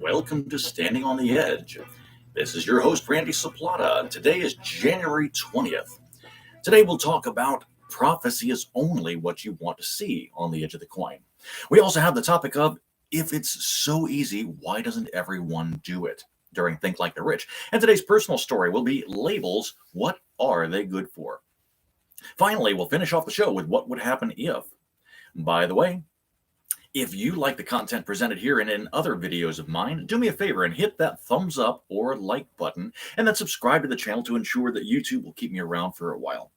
welcome to Standing on the Edge. This is your host, Randy Saplata. Today is January 20th. Today we'll talk about prophecy is only what you want to see on the edge of the coin. We also have the topic of if it's so easy, why doesn't everyone do it during Think Like the Rich? And today's personal story will be labels. What are they good for? Finally, we'll finish off the show with what would happen if. By the way, if you like the content presented here and in other videos of mine, do me a favor and hit that thumbs up or like button, and then subscribe to the channel to ensure that YouTube will keep me around for a while.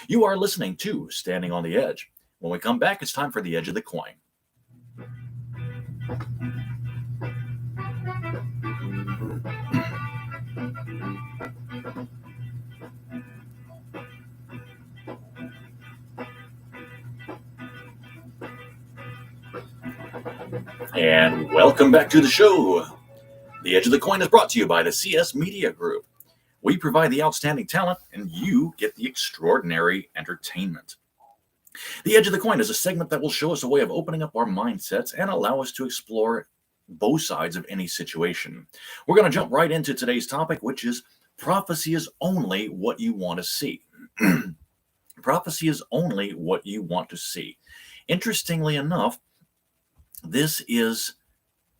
You are listening to Standing on the Edge. When we come back, it's time for the edge of the coin. And welcome back to the show. The Edge of the Coin is brought to you by the CS Media Group. We provide the outstanding talent, and you get the extraordinary entertainment. The Edge of the Coin is a segment that will show us a way of opening up our mindsets and allow us to explore both sides of any situation. We're going to jump right into today's topic, which is prophecy is only what you want to see. Prophecy is only what you want to see. Interestingly enough, this is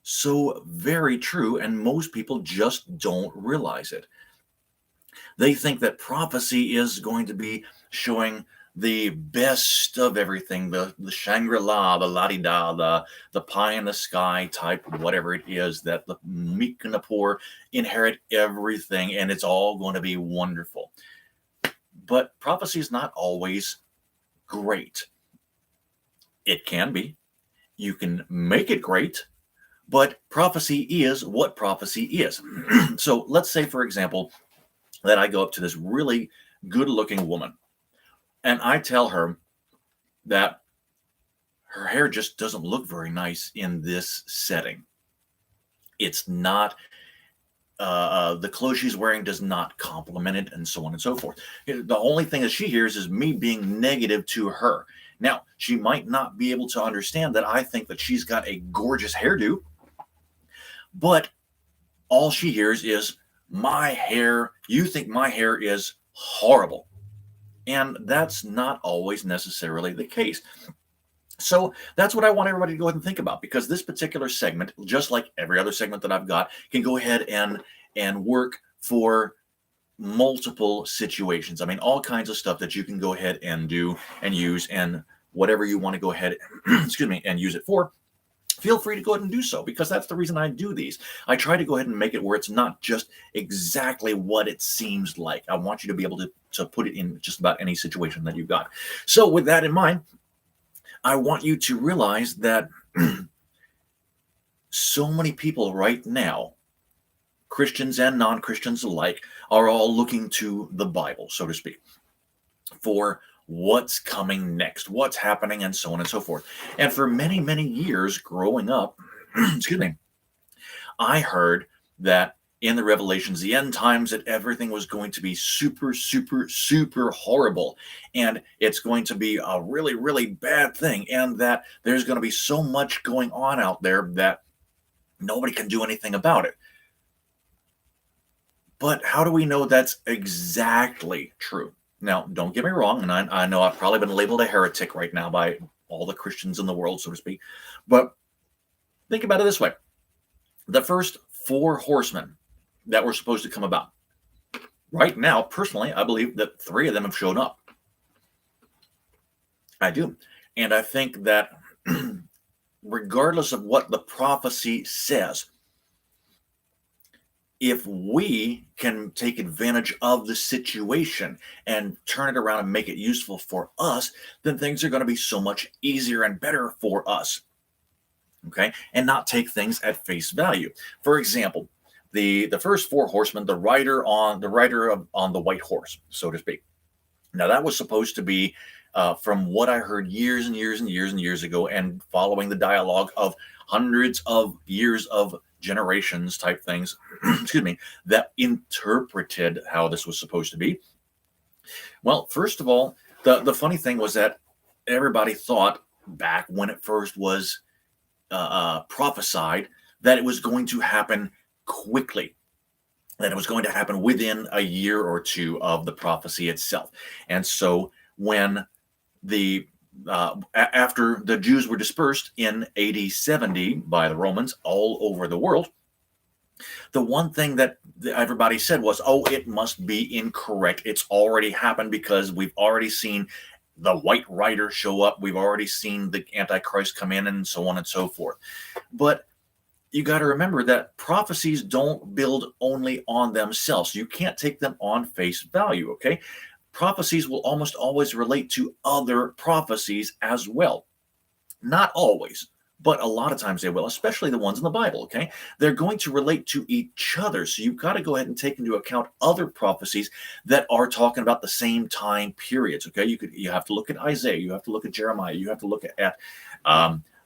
so very true, and most people just don't realize it. They think that prophecy is going to be showing the best of everything, the Shangri-La, the la-di-da, the pie in the sky type, whatever it is, that the meek and the poor inherit everything, and it's all going to be wonderful. But prophecy is not always great. It can be. You can make it great, but prophecy is what prophecy is. So let's say, for example, that I go up to this really good-looking woman, and I tell her that her hair just doesn't look very nice in this setting. It's not, the clothes she's wearing does not complement it, and so on and so forth. The only thing that she hears is me being negative to her. Now, she might not be able to understand that I think that she's got a gorgeous hairdo, but all she hears is, my hair, you think my hair is horrible. And that's not always necessarily the case. So that's what I want everybody to go ahead and think about, because this particular segment, just like every other segment that I've got, can go ahead and work for multiple situations. I mean, all kinds of stuff that you can go ahead and do and use, and whatever you want to go ahead and use it for, feel free to go ahead and do so, because that's the reason I do these. I try to go ahead and make it where it's not just exactly what it seems like. I want you to be able to put it in just about any situation that you've got. So with that in mind, I want you to realize that so many people right now, Christians and non-Christians alike, are all looking to the Bible, so to speak, for what's coming next, what's happening, and so on and so forth. And for many, many years growing up, I heard that in the Revelations, the end times, that everything was going to be super, super, super horrible. And it's going to be a really, really bad thing. And that there's going to be so much going on out there that nobody can do anything about it. But how do we know that's exactly true? Now, don't get me wrong, and I know I've probably been labeled a heretic right now by all the Christians in the world, so to speak. But think about it this way. The first 4 horsemen that were supposed to come about, right now, personally, I believe that 3 of them have shown up. I do. And I think that regardless of what the prophecy says, if we can take advantage of the situation and turn it around and make it useful for us, then things are going to be so much easier and better for us. Okay? And not take things at face value. For example, the first 4 horsemen, the rider on the white horse, so to speak. Now, that was supposed to be, from what I heard years and years and years and years ago, and following the dialogue of hundreds of years of generations type things, that interpreted how this was supposed to be. Well, first of all, the funny thing was that everybody thought back when it first was prophesied that it was going to happen quickly, that it was going to happen within a year or two of the prophecy itself. And so when after the Jews were dispersed in AD 70 by the Romans all over the world, the one thing that everybody said was, oh, it must be incorrect. It's already happened because we've already seen the white rider show up. We've already seen the Antichrist come in and so on and so forth. But you got to remember that prophecies don't build only on themselves. You can't take them on face value, okay? Prophecies will almost always relate to other prophecies as well. Not always, but a lot of times they will, especially the ones in the Bible, okay? They're going to relate to each other. So you've got to go ahead and take into account other prophecies that are talking about the same time periods, okay? You have to look at Isaiah, you have to look at Jeremiah, you have to look at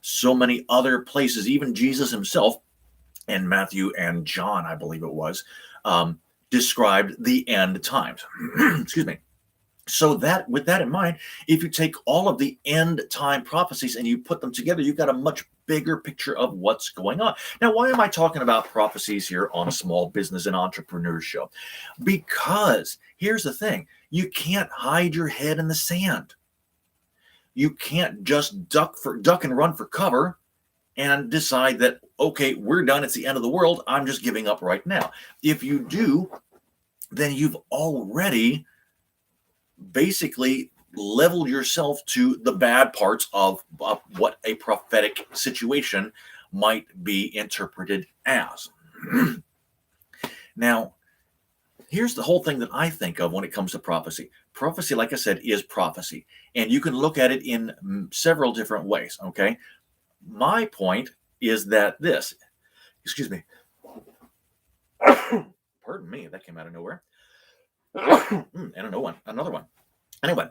so many other places. Even Jesus himself in Matthew and John, I believe it was, described the end times. Excuse me. So that, with that in mind, if you take all of the end time prophecies and you put them together, you've got a much bigger picture of what's going on. Now, why am I talking about prophecies here on a small business and entrepreneur show? Because here's the thing, you can't hide your head in the sand. You can't just duck and run for cover and decide that, okay, we're done, it's the end of the world, I'm just giving up right now. If you do, then you've already basically leveled yourself to the bad parts of what a prophetic situation might be interpreted as. Now, here's the whole thing that I think of when it comes to prophecy. Prophecy, like I said, is prophecy, and you can look at it in several different ways, okay? My point is that this, excuse me, pardon me, that came out of nowhere. And another one. Anyway,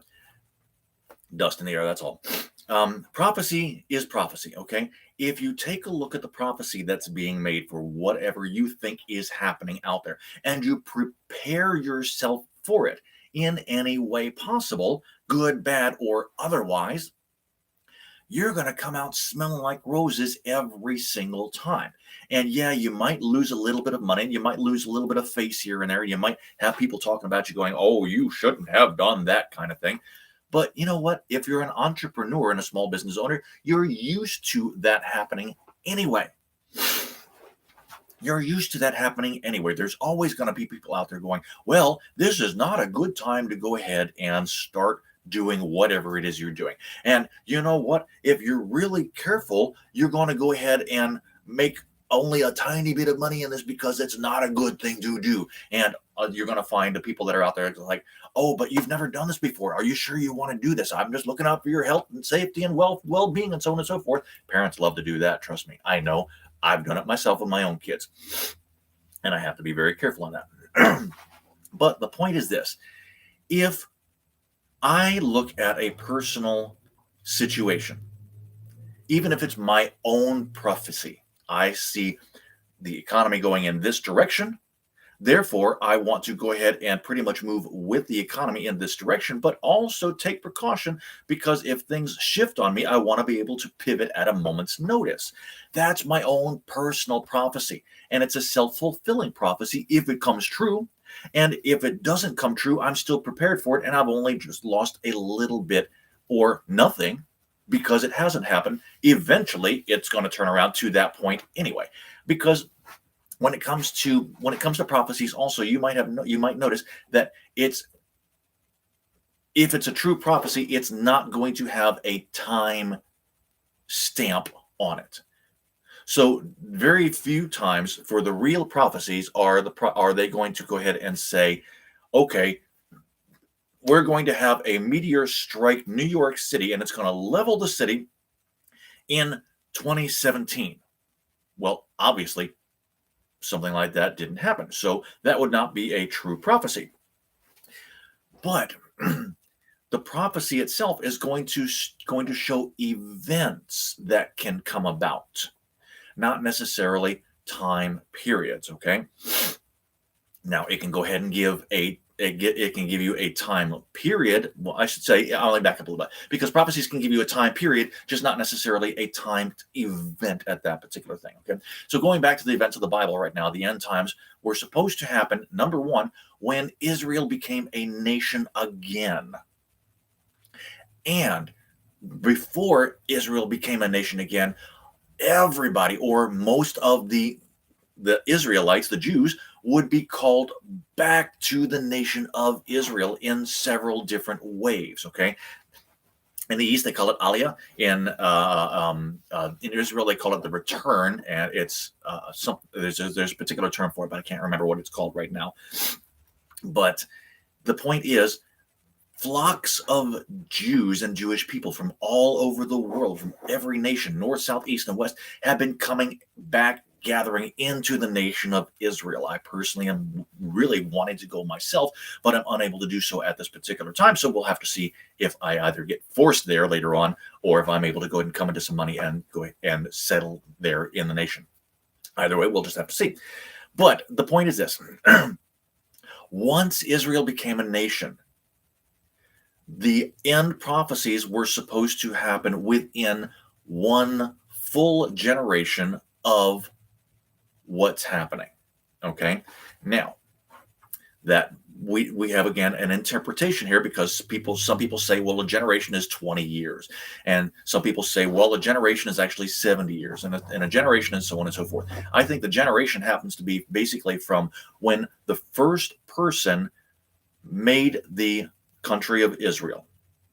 dust in the air, that's all. Prophecy is prophecy, okay? If you take a look at the prophecy that's being made for whatever you think is happening out there, and you prepare yourself for it in any way possible, good, bad, or otherwise, you're going to come out smelling like roses every single time. And yeah, you might lose a little bit of money, and you might lose a little bit of face here and there. You might have people talking about you going, oh, you shouldn't have done that kind of thing. But you know what? If you're an entrepreneur and a small business owner, you're used to that happening anyway. You're used to that happening anyway. There's always going to be people out there going, well, this is not a good time to go ahead and start doing whatever it is you're doing. And you know what? If you're really careful, you're going to go ahead and make only a tiny bit of money in this because it's not a good thing to do. And you're going to find the people that are out there like, oh, but you've never done this before. Are you sure you want to do this? I'm just looking out for your health and safety and well-being and so on and so forth. Parents love to do that. Trust me. I know. I've done it myself with my own kids. And I have to be very careful on that. But the point is this. If I look at a personal situation, even if it's my own prophecy, I see the economy going in this direction. Therefore, I want to go ahead and pretty much move with the economy in this direction, but also take precaution because if things shift on me, I want to be able to pivot at a moment's notice. That's my own personal prophecy, and it's a self-fulfilling prophecy if it comes true. And if it doesn't come true, I'm still prepared for it, and I've only just lost a little bit or nothing because it hasn't happened. Eventually, it's going to turn around to that point anyway. Because when it comes to prophecies, also you might notice that if it's a true prophecy, it's not going to have a time stamp on it. So very few times for the real prophecies are they going to go ahead and say, okay, we're going to have a meteor strike New York City and it's going to level the city in 2017. Well, obviously, something like that didn't happen. So that would not be a true prophecy. But the prophecy itself is going to show events that can come about, not necessarily time periods, okay? Now, it can go ahead and give it can give you a time period. Well, I should say, I'll only back up a little bit, because prophecies can give you a time period, just not necessarily a timed event at that particular thing. Okay, so going back to the events of the Bible right now, the end times were supposed to happen, number one, when Israel became a nation again. And before Israel became a nation again, everybody, or most of the Israelites, the Jews, would be called back to the nation of Israel in several different waves. Okay, in the East they call it Aliyah. In Israel they call it the return, and it's there's a particular term for it, but I can't remember what it's called right now. But the point is, flocks of Jews and Jewish people from all over the world, from every nation, north, south, east, and west, have been coming back, gathering into the nation of Israel. I personally am really wanting to go myself, but I'm unable to do so at this particular time. So we'll have to see if I either get forced there later on, or if I'm able to go ahead and come into some money and go and settle there in the nation. Either way, we'll just have to see. But the point is this. Once Israel became a nation, the end prophecies were supposed to happen within one full generation of what's happening. Okay, now that we have again an interpretation here, because some people say, well, a generation is 20 years, and some people say, well, a generation is actually 70 years, and a generation, and so on and so forth. I think the generation happens to be basically from when the first person made the country of Israel.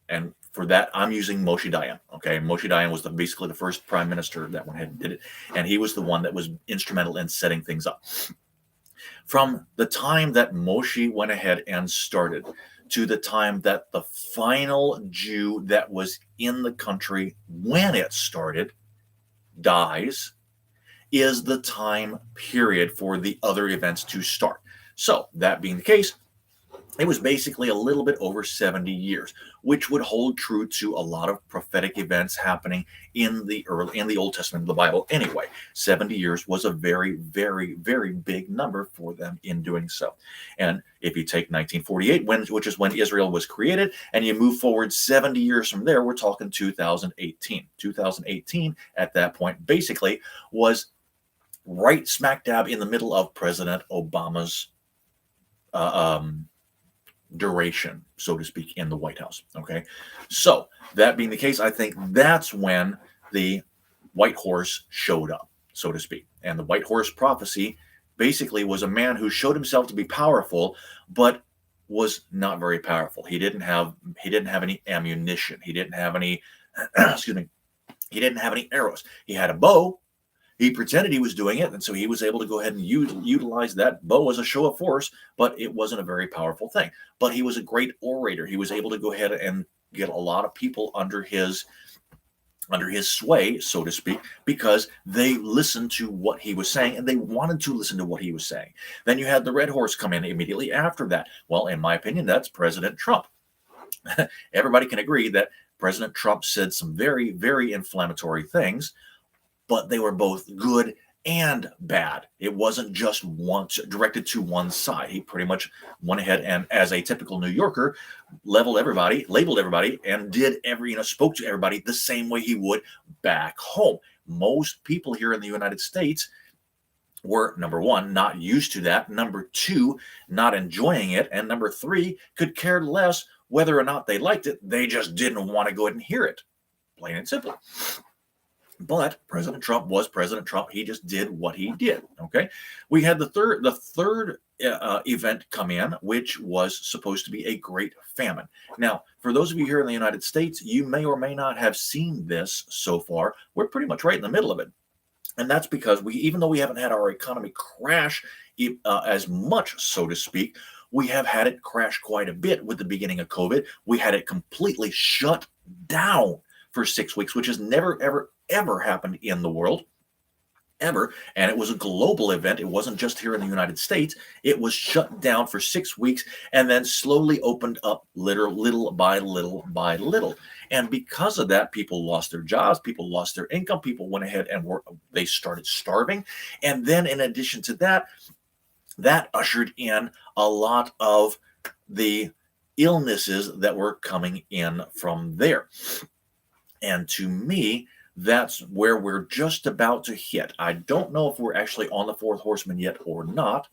And for that, I'm using Moshe Dayan. Okay, Moshe Dayan was basically the first prime minister that went ahead and did it, and he was the one that was instrumental in setting things up. From the time that Moshe went ahead and started to the time that the final Jew that was in the country when it started dies, is the time period for the other events to start. So that being the case, it was basically a little bit over 70 years, which would hold true to a lot of prophetic events happening in the Old Testament of the Bible anyway. 70 years was a very, very, very big number for them in doing so. And if you take 1948, which is when Israel was created, and you move forward 70 years from there, we're talking 2018. 2018 at that point basically was right smack dab in the middle of President Obama's duration, so to speak, in the White House. Okay, so that being the case, I think that's when the white horse showed up, so to speak. And the white horse prophecy basically was a man who showed himself to be powerful, but was not very powerful. He didn't have any ammunition. He didn't have any excuse me. He didn't have any arrows. He had a bow. He pretended he was doing it, and so he was able to go ahead and utilize that bow as a show of force, but it wasn't a very powerful thing. But he was a great orator. He was able to go ahead and get a lot of people under his sway, so to speak, because they listened to what he was saying, and they wanted to listen to what he was saying. Then you had the red horse come in immediately after that. Well, in my opinion, that's President Trump. Everybody can agree that President Trump said some very, very inflammatory things, but they were both good and bad. It wasn't just directed to one side. He pretty much went ahead and, as a typical New Yorker, labeled everybody, and spoke to everybody the same way he would back home. Most people here in the United States were, number one, not used to that. Number two, not enjoying it. And number three, could care less whether or not they liked it. They just didn't want to go ahead and hear it. Plain and simple. But President Trump was President Trump. He just did what he did. Okay, we had the third event come in, which was supposed to be a great famine. Now, for those of you here in the United States, you may or may not have seen this so far. We're pretty much right in the middle of it, and that's because even though we haven't had our economy crash as much, so to speak, we have had it crash quite a bit with the beginning of COVID. We had it completely shut down for 6 weeks, which has never, ever happened in the world, ever. And it was a global event. It wasn't just here in the United States. It was shut down for 6 weeks and then slowly opened up little by little. And because of that, people lost their jobs, people lost their income, people went ahead and they started starving. And then in addition to that, that ushered in a lot of the illnesses that were coming in from there. And to me, that's where we're just about to hit. I don't know if we're actually on the fourth horseman yet or not,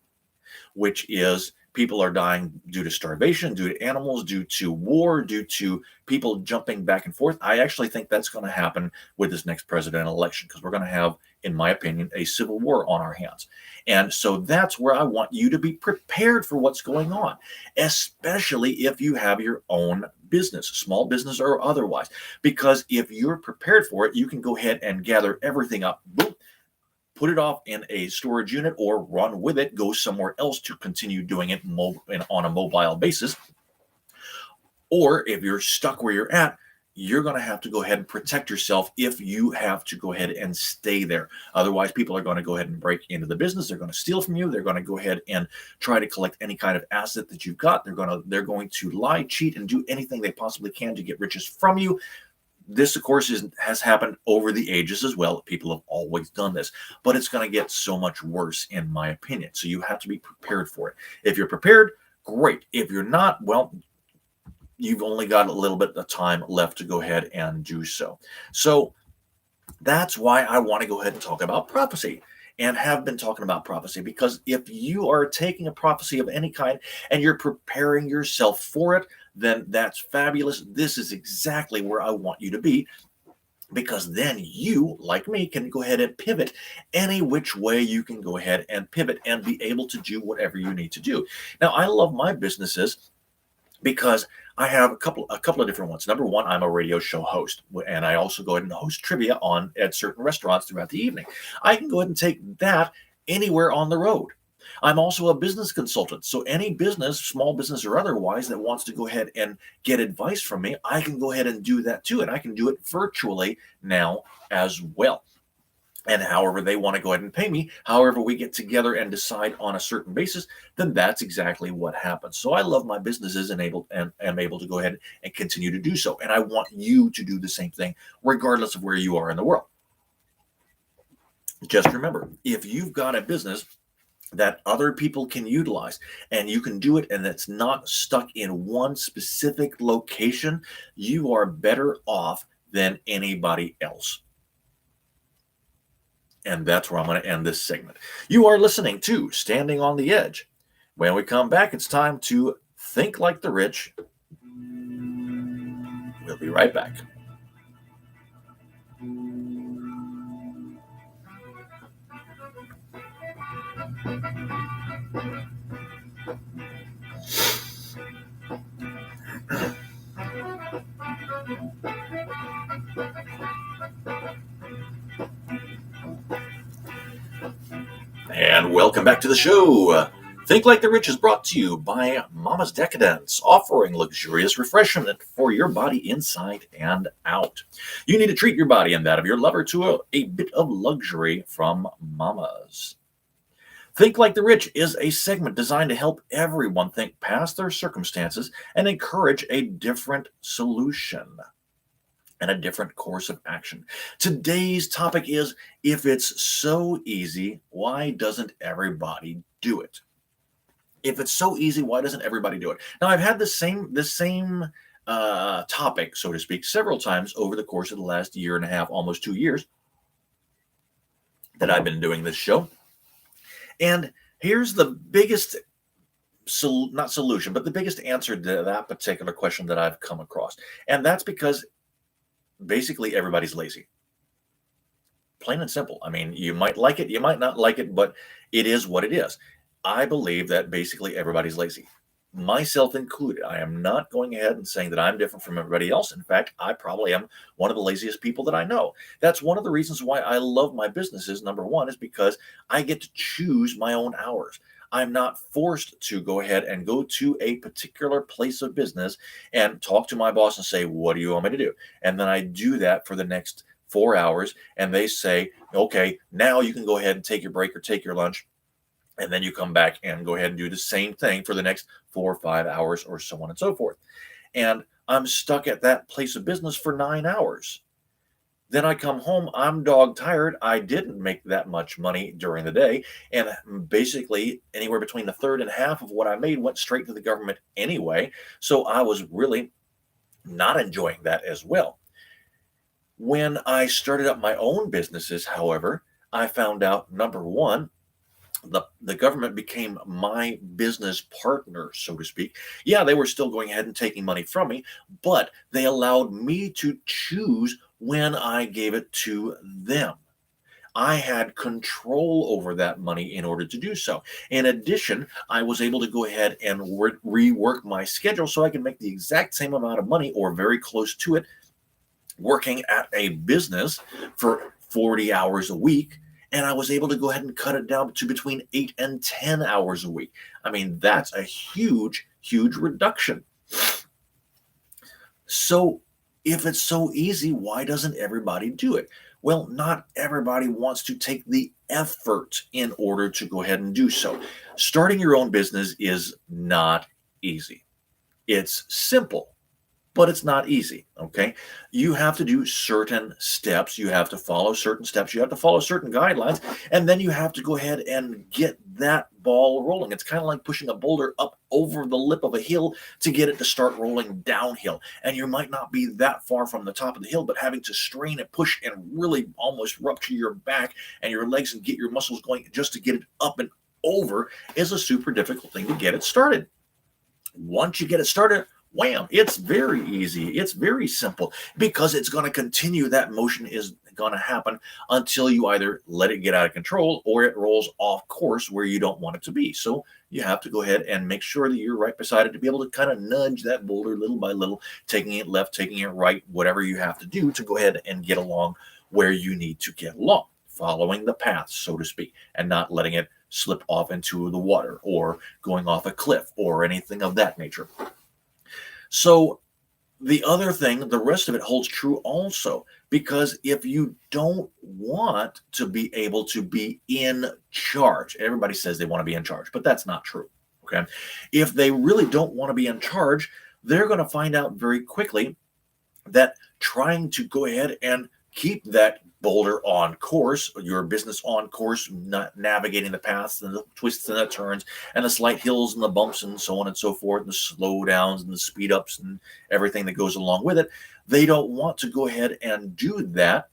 which is people are dying due to starvation, due to animals, due to war, due to people jumping back and forth. I actually think that's going to happen with this next presidential election because we're going to have, in my opinion, a civil war on our hands. And so that's where I want you to be prepared for what's going on, especially if you have your own business, small business or otherwise. Because if you're prepared for it, you can go ahead and gather everything up, boom, put it off in a storage unit or run with it, go somewhere else to continue doing it on a mobile basis. Or if you're stuck where you're at, you're going to have to go ahead and protect yourself if you have to go ahead and stay there. Otherwise, people are going to go ahead and break into the business. They're going to steal from you. They're going to go ahead and try to collect any kind of asset that you've got. They're going to lie, cheat, and do anything they possibly can to get riches from you. This, of course, has happened over the ages as well. People have always done this, but it's going to get so much worse, in my opinion. So you have to be prepared for it. If you're prepared, great. If you're not, well, you've only got a little bit of time left to go ahead and do so. So that's why I want to go ahead and talk about prophecy and have been talking about prophecy, because if you are taking a prophecy of any kind and you're preparing yourself for it, then that's fabulous. This is exactly where I want you to be, because then you, like me, can go ahead and pivot any which way you can go ahead and pivot and be able to do whatever you need to do. Now, I love my businesses because I have a couple of different ones. Number one, I'm a radio show host, and I also go ahead and host trivia at certain restaurants throughout the evening. I can go ahead and take that anywhere on the road. I'm also a business consultant. So any business, small business or otherwise, that wants to go ahead and get advice from me, I can go ahead and do that too. And I can do it virtually now as well. And however they want to go ahead and pay me, however we get together and decide on a certain basis, then that's exactly what happens. So I love my businesses and am able to go ahead and continue to do so. And I want you to do the same thing, regardless of where you are in the world. Just remember, if you've got a business that other people can utilize and you can do it and it's not stuck in one specific location, you are better off than anybody else. And that's where I'm going to end this segment. You are listening to Standing on the Edge. When we come back, it's time to think like the rich. We'll be right back. And welcome back to the show. Think Like the Rich is brought to you by Mama's Decadence, offering luxurious refreshment for your body inside and out. You need to treat your body and that of your lover to a bit of luxury from Mama's. Think Like the Rich is a segment designed to help everyone think past their circumstances and encourage a different solution and a different course of action. Today's topic is, if it's so easy, why doesn't everybody do it? If it's so easy, why doesn't everybody do it? Now, I've had the same topic, so to speak, several times over the course of the last year and a half, almost 2 years that I've been doing this show. And here's the biggest, not solution, but the biggest answer to that particular question that I've come across. And that's because basically everybody's lazy. Plain and simple. I mean, you might like it, you might not like it, but it is what it is. I believe that basically everybody's lazy, myself included. I am not going ahead and saying that I'm different from everybody else. In fact, I probably am one of the laziest people that I know. That's one of the reasons why I love my businesses. Number one is because I get to choose my own hours. I'm not forced to go ahead and go to a particular place of business and talk to my boss and say, what do you want me to do? And then I do that for the next 4 hours. And they say, okay, now you can go ahead and take your break or take your lunch. And then you come back and go ahead and do the same thing for the next 4 or 5 hours or so on and so forth. And I'm stuck at that place of business for 9 hours. Then I come home, I'm dog tired. I didn't make that much money during the day. And basically, anywhere between a third and half of what I made went straight to the government anyway. So I was really not enjoying that as well. When I started up my own businesses, however, I found out number one, the government became my business partner, so to speak. Yeah, they were still going ahead and taking money from me, but they allowed me to choose when I gave it to them. I had control over that money in order to do so. In addition, I was able to go ahead and rework my schedule so I can make the exact same amount of money or very close to it working at a business for 40 hours a week. And I was able to go ahead and cut it down to between 8 and 10 hours a week. I mean, that's a huge, huge reduction. So, if it's so easy, why doesn't everybody do it? Well, not everybody wants to take the effort in order to go ahead and do so. Starting your own business is not easy. It's simple, but it's not easy. Okay. You have to do certain steps. You have to follow certain steps. You have to follow certain guidelines. And then you have to go ahead and get that ball rolling. It's kind of like pushing a boulder up over the lip of a hill to get it to start rolling downhill. And you might not be that far from the top of the hill, but having to strain and push and really almost rupture your back and your legs and get your muscles going just to get it up and over is a super difficult thing to get it started. Once you get it started, wham, it's very easy. It's very simple because it's going to continue. That motion is going to happen until you either let it get out of control or it rolls off course where you don't want it to be. So you have to go ahead and make sure that you're right beside it to be able to kind of nudge that boulder little by little, taking it left, taking it right, whatever you have to do to go ahead and get along where you need to get along, following the path, so to speak, and not letting it slip off into the water or going off a cliff or anything of that nature. So the other thing, the rest of it holds true also, because if you don't want to be able to be in charge, everybody says they want to be in charge, but that's not true. Okay. If they really don't want to be in charge, they're going to find out very quickly that trying to go ahead and keep that boulder on course, your business on course, not navigating the paths and the twists and the turns and the slight hills and the bumps and so on and so forth, and the slow downs and the speed ups and everything that goes along with it. They don't want to go ahead and do that.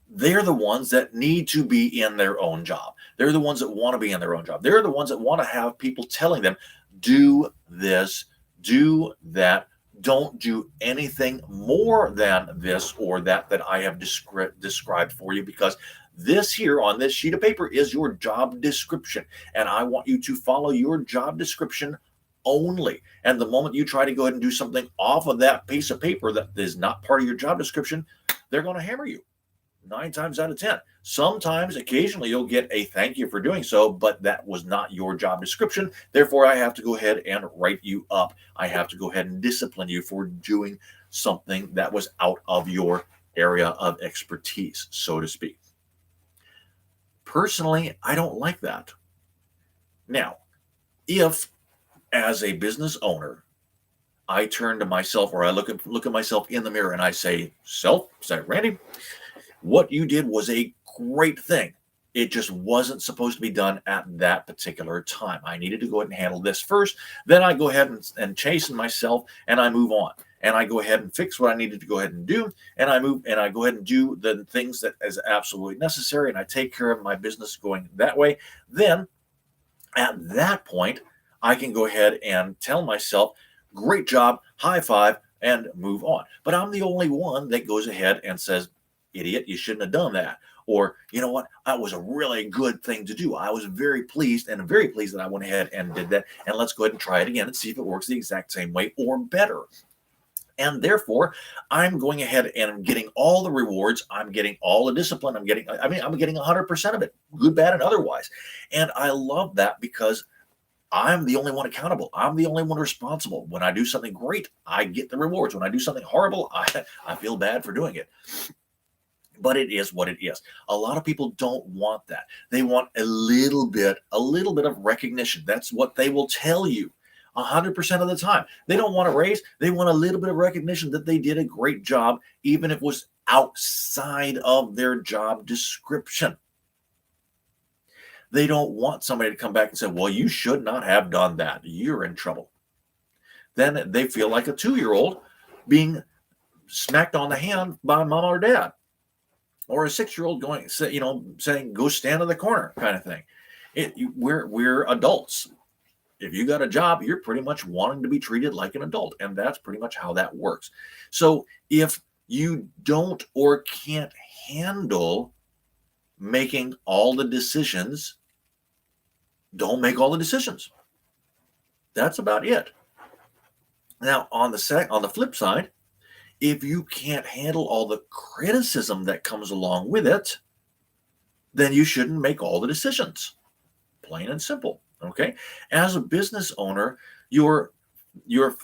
They're the ones that need to be in their own job. They're the ones that want to be in their own job. They're the ones that want to have people telling them, do this, do that. Don't do anything more than this or that I have described for you, because this here on this sheet of paper is your job description. And I want you to follow your job description only. And the moment you try to go ahead and do something off of that piece of paper that is not part of your job description, they're going to hammer you 9 times out of 10. Sometimes, occasionally, you'll get a thank you for doing so, but that was not your job description. Therefore, I have to go ahead and write you up. I have to go ahead and discipline you for doing something that was out of your area of expertise, so to speak. Personally, I don't like that. Now, if as a business owner, I turn to myself or I look at myself in the mirror and I say, Randy, what you did was a great thing. It just wasn't supposed to be done at that particular time. I needed to go ahead and handle this first. Then I go ahead and chasten myself and I move on. And I go ahead and fix what I needed to go ahead and do. And I move and I go ahead and do the things that is absolutely necessary. And I take care of my business going that way. Then at that point, I can go ahead and tell myself, great job, high five, and move on. But I'm the only one that goes ahead and says, idiot, you shouldn't have done that. Or, you know what, that was a really good thing to do. I was very pleased that I went ahead and did that. And let's go ahead and try it again and see if it works the exact same way or better. And therefore, I'm going ahead and I'm getting all the rewards. I'm getting all the discipline. I'm getting 100% of it, good, bad, and otherwise. And I love that because I'm the only one accountable. I'm the only one responsible. When I do something great, I get the rewards. When I do something horrible, I feel bad for doing it. But it is what it is. A lot of people don't want that. They want a little bit of recognition. That's what they will tell you 100% of the time. They don't want a raise. They want a little bit of recognition that they did a great job, even if it was outside of their job description. They don't want somebody to come back and say, well, you should not have done that. You're in trouble. Then they feel like a 2-year-old being smacked on the hand by mom or dad, or a 6-year-old going, saying, go stand in the corner kind of thing. We're adults. If you got a job, you're pretty much wanting to be treated like an adult. And that's pretty much how that works. So if you don't or can't handle making all the decisions, don't make all the decisions. That's about it. Now, on the flip side, if you can't handle all the criticism that comes along with it, then you shouldn't make all the decisions. Plain and simple. Okay. As a business owner, your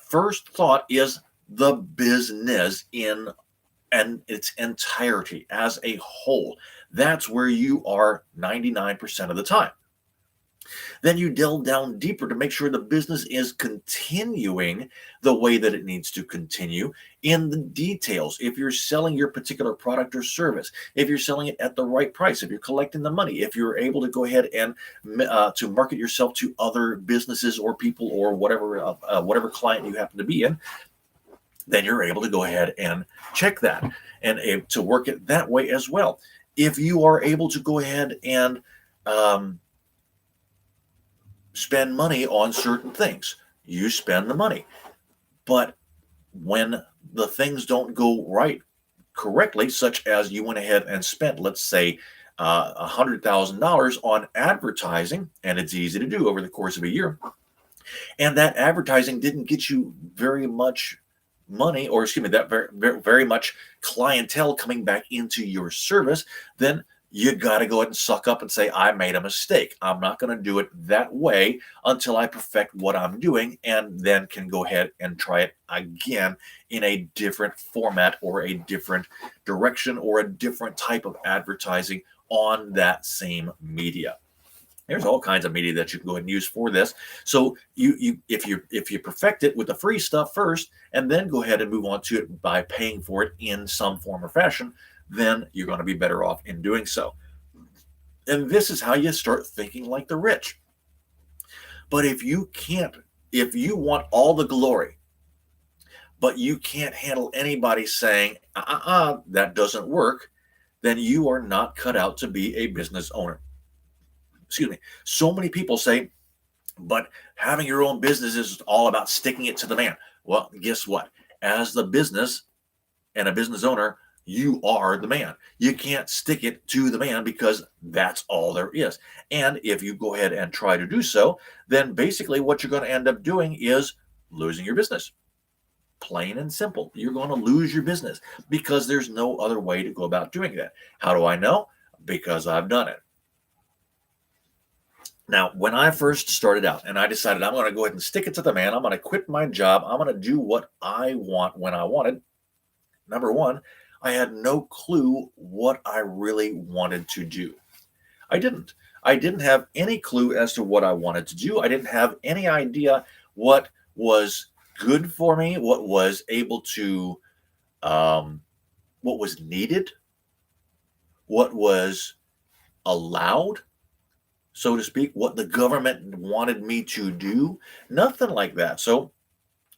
first thought is the business in its entirety as a whole. That's where you are 99% of the time. Then you delve down deeper to make sure the business is continuing the way that it needs to continue in the details. If you're selling your particular product or service, if you're selling it at the right price, if you're collecting the money, if you're able to go ahead and to market yourself to other businesses or people or whatever client you happen to be in, then you're able to go ahead and check that and to work it that way as well. If you are able to go ahead and spend money on certain things, you spend the money. But when the things don't go right correctly, such as you went ahead and spent, let's say, $100,000 on advertising, and it's easy to do over the course of a year, and that advertising didn't get you very much money, or excuse me, that very much clientele coming back into your service, then you got to go ahead and suck up and say, I made a mistake. I'm not going to do it that way until I perfect what I'm doing, and then can go ahead and try it again in a different format or a different direction or a different type of advertising on that same media. There's all kinds of media that you can go ahead and use for this. So if you perfect it with the free stuff first, and then go ahead and move on to it by paying for it in some form or fashion, then you're going to be better off in doing so. And this is how you start thinking like the rich. But if you want all the glory, but you can't handle anybody saying, that doesn't work, then you are not cut out to be a business owner. Excuse me. So many people say, but having your own business is all about sticking it to the man. Well, guess what? As the business and a business owner, you are the man. You can't stick it to the man because that's all there is. And if you go ahead and try to do so, then basically what you're going to end up doing is losing your business. Plain and simple. You're going to lose your business because there's no other way to go about doing that. How do I know? Because I've done it. Now, when I first started out and I decided I'm going to go ahead and stick it to the man, I'm going to quit my job, I'm going to do what I want when I wanted. Number one, I had no clue what I really wanted to do. I didn't have any clue as to what I wanted to do. I didn't have any idea what was good for me, what was able to, what was needed, what was allowed, so to speak, what the government wanted me to do. Nothing like that. So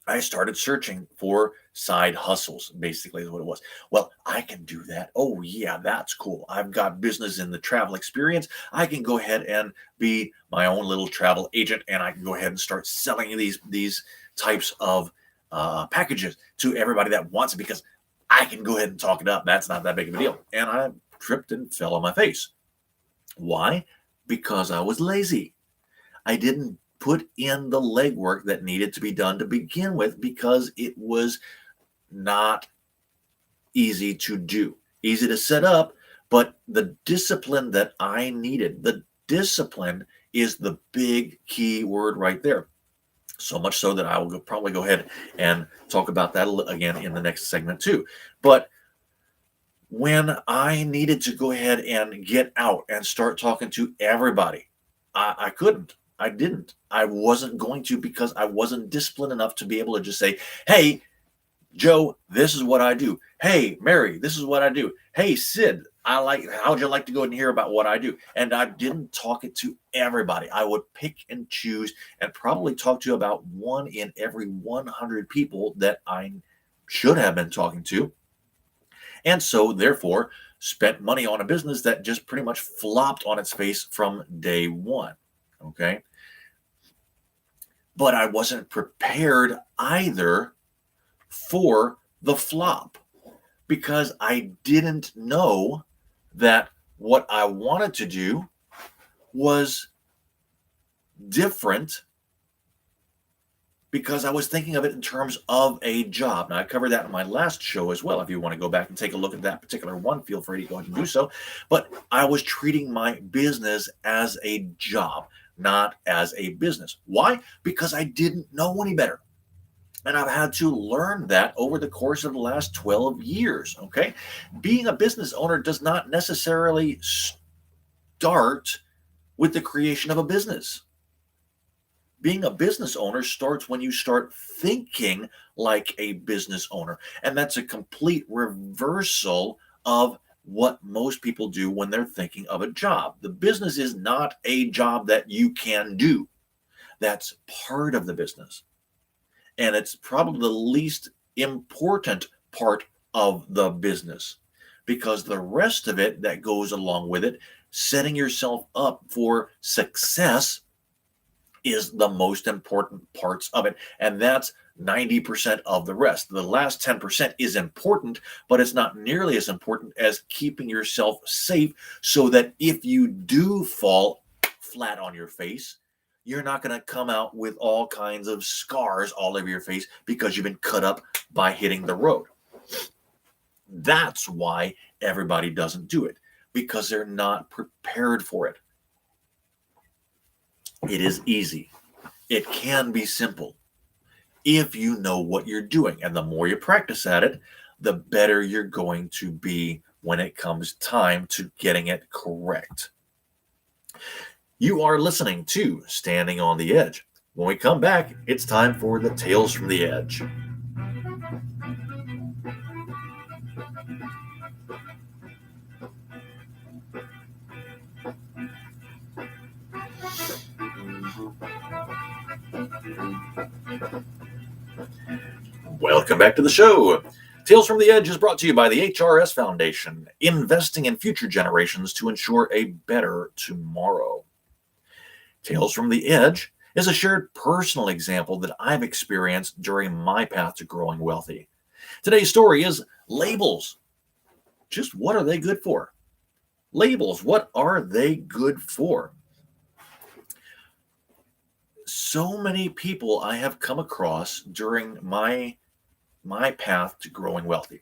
I started searching for side hustles, basically is what it was. Well, I can do that. Oh, yeah, that's cool. I've got business in the travel experience. I can go ahead and be my own little travel agent, and I can go ahead and start selling these types of packages to everybody that wants it because I can go ahead and talk it up. That's not that big of a deal. And I tripped and fell on my face. Why? Because I was lazy. I didn't put in the legwork that needed to be done to begin with because it was not easy to do, easy to set up, but the discipline that I needed, the discipline is the big key word right there. So much so that I will probably go ahead and talk about that again in the next segment too. But when I needed to go ahead and get out and start talking to everybody, I couldn't. I didn't. I wasn't going to because I wasn't disciplined enough to be able to just say, hey, Joe, this is what I do. Hey, Mary, this is what I do. Hey, Sid, how would you like to go and hear about what I do? And I didn't talk it to everybody. I would pick and choose and probably talk to about one in every 100 people that I should have been talking to. And so, therefore, spent money on a business that just pretty much flopped on its face from day one. Okay. But I wasn't prepared either for the flop because I didn't know that what I wanted to do was different because I was thinking of it in terms of a job. Now, I covered that in my last show as well. If you want to go back and take a look at that particular one, feel free to go ahead and do so. But I was treating my business as a job, not as a business. Why? Because I didn't know any better. And I've had to learn that over the course of the last 12 years. Okay. Being a business owner does not necessarily start with the creation of a business. Being a business owner starts when you start thinking like a business owner. And that's a complete reversal of what most people do when they're thinking of a job. The business is not a job that you can do, that's part of the business. And it's probably the least important part of the business because the rest of it that goes along with it, setting yourself up for success, is the most important parts of it. And that's 90% of the rest. The last 10% is important, but it's not nearly as important as keeping yourself safe so that if you do fall flat on your face, you're not going to come out with all kinds of scars all over your face because you've been cut up by hitting the road. That's why everybody doesn't do it, because they're not prepared for it. It is easy. It can be simple if you know what you're doing. And the more you practice at it, the better you're going to be when it comes time to getting it correct. You are listening to Standing on the Edge. When we come back, it's time for the Tales from the Edge. Welcome back to the show. Tales from the Edge is brought to you by the HRS Foundation, investing in future generations to ensure a better tomorrow. Tales from the Edge is a shared personal example that I've experienced during my path to growing wealthy. Today's story is labels. Just what are they good for? Labels, what are they good for? So many people I have come across during my path to growing wealthy.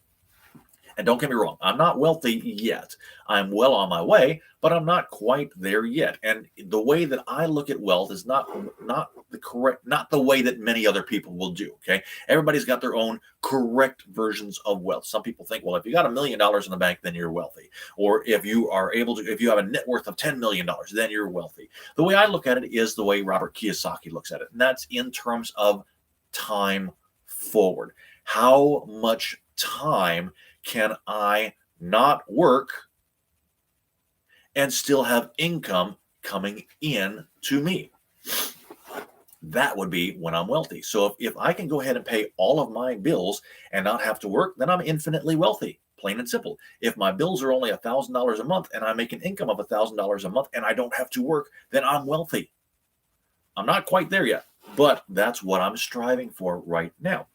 And don't get me wrong, I'm not wealthy yet. I'm well on my way, but I'm not quite there yet. And the way that I look at wealth is not the way that many other people will do. Okay. Everybody's got their own correct versions of wealth. Some people think, well, if you got $1 million in the bank, then you're wealthy. Or if you have a net worth of $10 million, then you're wealthy. The way I look at it is the way Robert Kiyosaki looks at it. And that's in terms of time forward. How much time can I not work and still have income coming in to me? That would be when I'm wealthy. So if I can go ahead and pay all of my bills and not have to work, then I'm infinitely wealthy, plain and simple. If my bills are only $1,000 a month and I make an income of $1,000 a month and I don't have to work, then I'm wealthy. I'm not quite there yet, but that's what I'm striving for right now.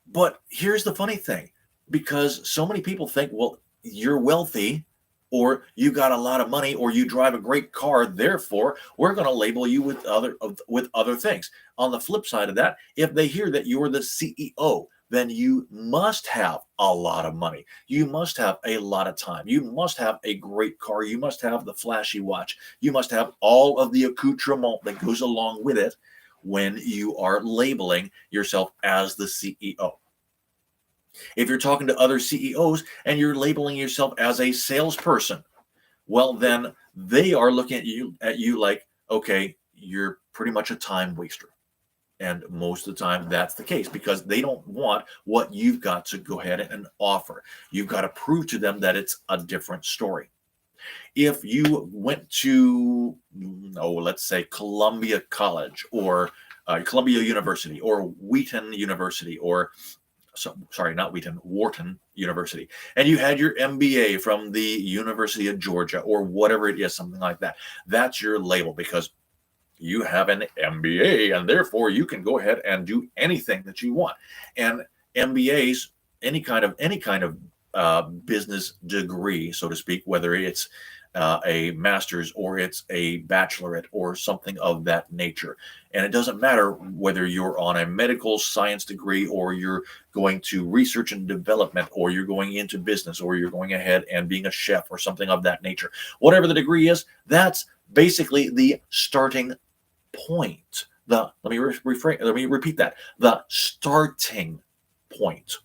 But here's the funny thing, because so many people think, well, you're wealthy or you got a lot of money or you drive a great car, therefore we're going to label you with other things. On the flip side of that, if they hear that you're the CEO, then you must have a lot of money. You must have a lot of time. You must have a great car. You must have the flashy watch. You must have all of the accoutrement that goes along with it when you are labeling yourself as the CEO. If you're talking to other CEOs and you're labeling yourself as a salesperson, well, then they are looking at you like, okay, you're pretty much a time waster. And most of the time, that's the case because they don't want what you've got to go ahead and offer. You've got to prove to them that it's a different story. If you went to, let's say Columbia College or Columbia University or Wheaton University or sorry, not Wheaton, Wharton University, and you had your MBA from the University of Georgia or whatever it is, something like that. That's your label because you have an MBA and therefore you can go ahead and do anything that you want. And MBAs, any kind of business degree, so to speak, whether it's a master's or it's a bachelorette or something of that nature. And it doesn't matter whether you're on a medical science degree or you're going to research and development or you're going into business or you're going ahead and being a chef or something of that nature. Whatever the degree is, that's basically the starting point. Let me repeat that. The starting point.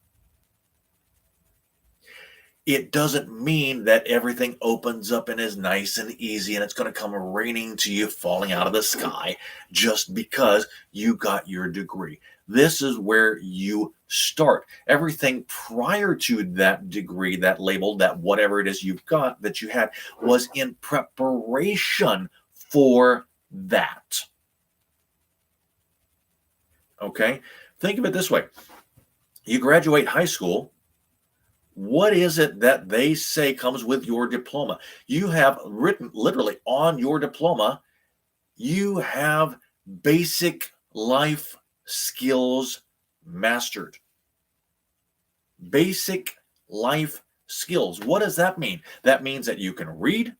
It doesn't mean that everything opens up and is nice and easy and it's going to come raining to you, falling out of the sky just because you got your degree. This is where you start. Everything prior to that degree, that label, that whatever it is you've got that you had was in preparation for that. Okay? Think of it this way. You graduate high school. What is it that they say comes with your diploma? You have written literally on your diploma, you have basic life skills mastered. Basic life skills. What does that mean? That means that you can read,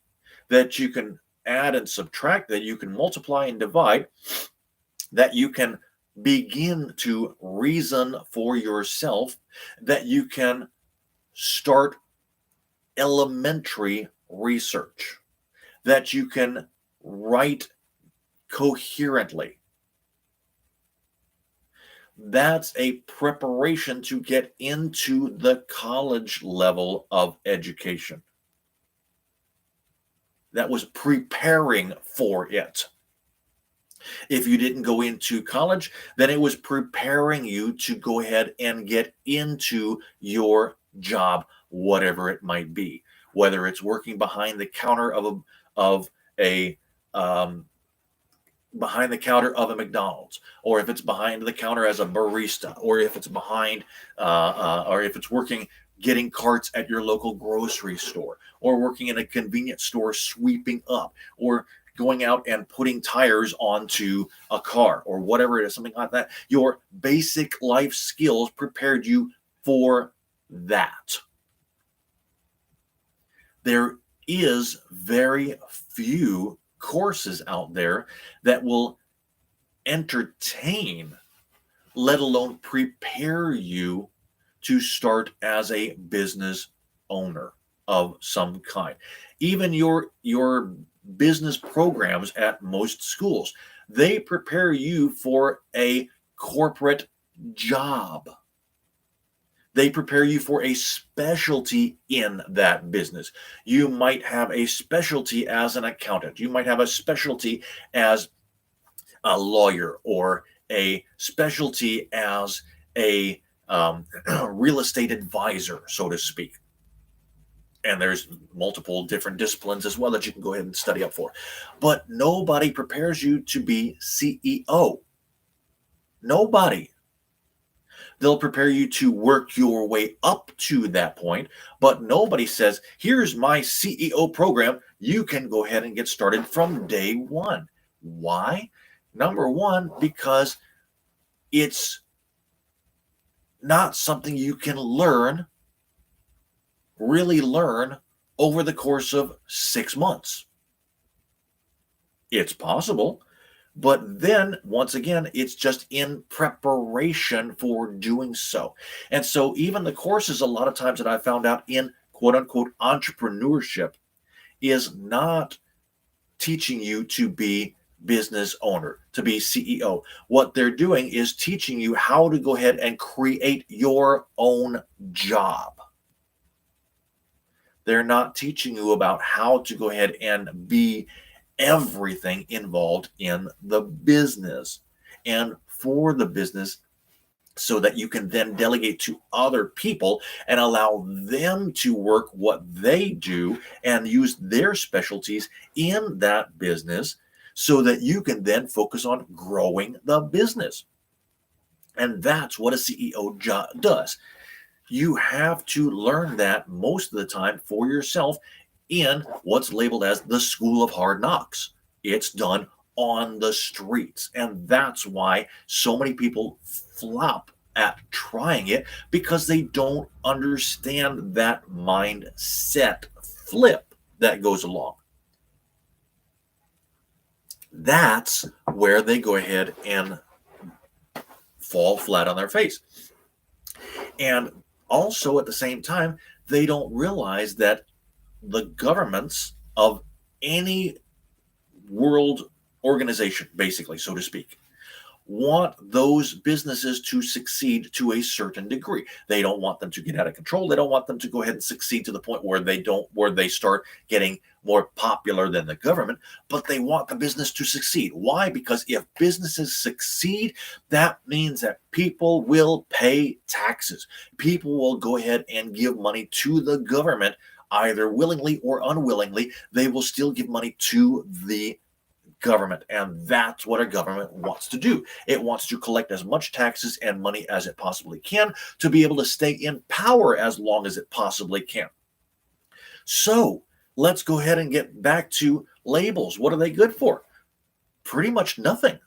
that you can add and subtract, that you can multiply and divide, that you can begin to reason for yourself, that you can start elementary research, that you can write coherently. That's a preparation to get into the college level of education. That was preparing for it. If you didn't go into college, then it was preparing you to go ahead and get into your job, whatever it might be, whether it's working behind the counter of a behind the counter of a McDonald's, or if it's behind the counter as a barista, or if it's behind, or if it's working getting carts at your local grocery store, or working in a convenience store sweeping up, or going out and putting tires onto a car, or whatever it is, something like that. Your basic life skills prepared you for that. There is very few courses out there that will entertain, let alone prepare you to start as a business owner of some kind. Even your business programs at most schools, they prepare you for a corporate job. They prepare you for a specialty in that business. You might have a specialty as an accountant. You might have a specialty as a lawyer or a specialty as a real estate advisor, so to speak. And there's multiple different disciplines as well that you can go ahead and study up for. But nobody prepares you to be CEO. Nobody. They'll prepare you to work your way up to that point, but nobody says, here's my CEO program. You can go ahead and get started from day one. Why? Number one, because it's not something you can really learn over the course of 6 months. It's possible. But then, once again, it's just in preparation for doing so. And so even the courses, a lot of times that I found out in quote unquote entrepreneurship, is not teaching you to be business owner, to be CEO. What they're doing is teaching you how to go ahead and create your own job. They're not teaching you about how to go ahead and be everything involved in the business and for the business so that you can then delegate to other people and allow them to work what they do and use their specialties in that business so that you can then focus on growing the business. And that's what a CEO does. You have to learn that most of the time for yourself in what's labeled as the School of Hard Knocks. It's done on the streets. And that's why so many people flop at trying it, because they don't understand that mindset flip that goes along. That's where they go ahead and fall flat on their face. And also at the same time, they don't realize that the governments of any world organization, basically, so to speak, want those businesses to succeed to a certain degree. They don't want them to get out of control. They don't want them to go ahead and succeed to the point where they start getting more popular than the government, but they want the business to succeed. Why? Because if businesses succeed, that means that people will pay taxes. People will go ahead and give money to the government, either willingly or unwillingly. They will still give money to the government, and that's what a government wants to do. It wants to collect as much taxes and money as it possibly can to be able to stay in power as long as it possibly can. So let's go ahead and get back to labels. What are they good for? Pretty much nothing.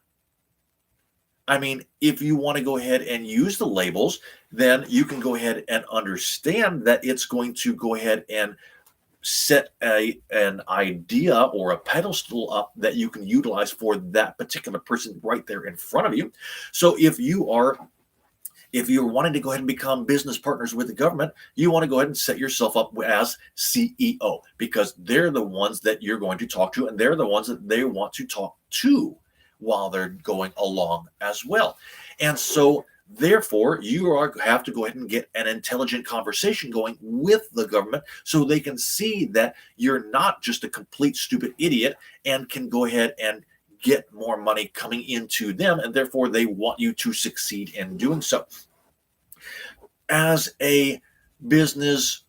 I mean, if you want to go ahead and use the labels, then you can go ahead and understand that it's going to go ahead and set an idea or a pedestal up that you can utilize for that particular person right there in front of you. So if you're wanting to go ahead and become business partners with the government, you want to go ahead and set yourself up as CEO, because they're the ones that you're going to talk to, and they're the ones that they want to talk to while they're going along as well. And so therefore, have to go ahead and get an intelligent conversation going with the government so they can see that you're not just a complete stupid idiot and can go ahead and get more money coming into them, and therefore they want you to succeed in doing so. As a business,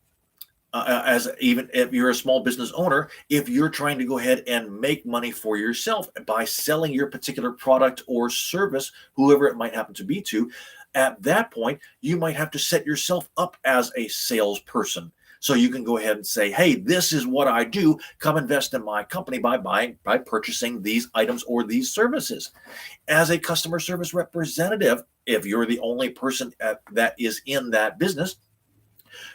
even if you're a small business owner, if you're trying to go ahead and make money for yourself by selling your particular product or service, whoever it might happen to be to, at that point, you might have to set yourself up as a salesperson. So you can go ahead and say, hey, this is what I do. Come invest in my company by purchasing these items or these services. As a customer service representative, if you're the only person that is in that business,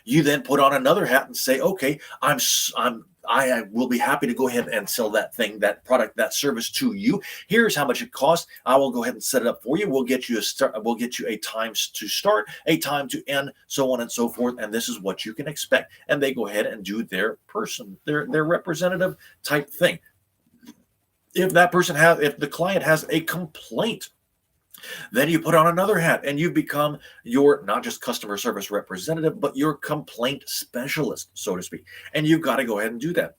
you then put on another hat and say, okay, I will be happy to go ahead and sell that thing, that product, that service to you. Here's how much it costs. I will go ahead and set it up for you. We'll get you a time to start, a time to end, so on and so forth. And this is what you can expect. And they go ahead and do their representative type thing. If the client has a complaint, then you put on another hat and you become your not just customer service representative, but your complaint specialist, so to speak. And you've got to go ahead and do that.